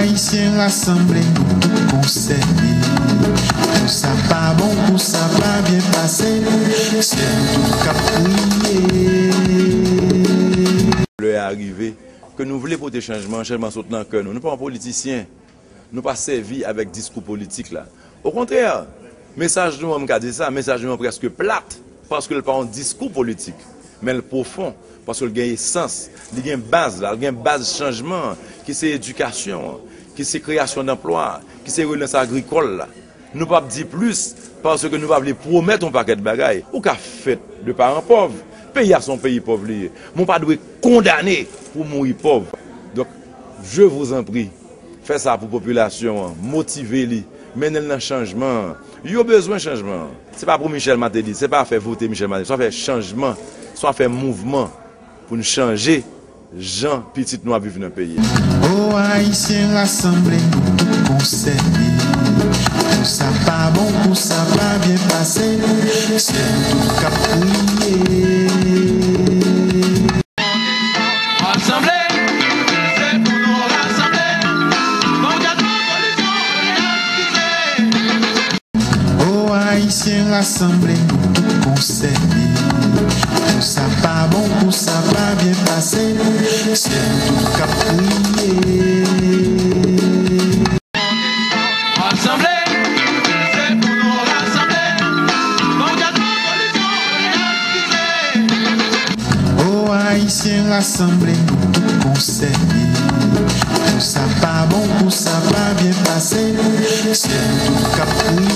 Haïtiens rassemblés, tout concerné. Pour ça pas bon, pour ça pas bien passé, c'est tout qu'à prier. Le est arrivé que nous voulons porter changement soutenant que nous ne sommes pas politiciens, nous pas servi avec discours politique là. Au contraire, message nous on dit ça, message nous presque plate parce que le pas un discours politique, mais le profond parce qu'il a essence, il a une base là, il a une base de changement qui c'est éducation, qui c'est création d'emplois, qui c'est relance agricole là. Nous pas dire plus parce que nous pas promettre un paquet de bagailles ou qu'a fait de parents pauvres. Pays à son pays pauvre. Mon pas doit condamner pour mourir pauvre. Donc, je vous en prie, faites ça pour la population, motivez-les, menez-le dans le changement. Il y a besoin de changement. Ce n'est pas pour Michel Matéli, ce n'est pas faire voter Michel Matéli, soit faire changement, soit faire mouvement pour nous changer, gens petits noirs vivent dans le pays. Oh, Haïtiens rassemblés, tout concerné. Pour ça pas bon, pour ça pas bien passé, c'est tout qu'à prier. Oh, Haïtiens rassemblés, tout concerné. Pour ça pas bon, pour ça pas bien passé, c'est tout qu'à prier. Oh, Haïtiens rassemblés, tout concerné. Pour ça pas bon, pour ça pas bien passé, c'est tout qu'à prier.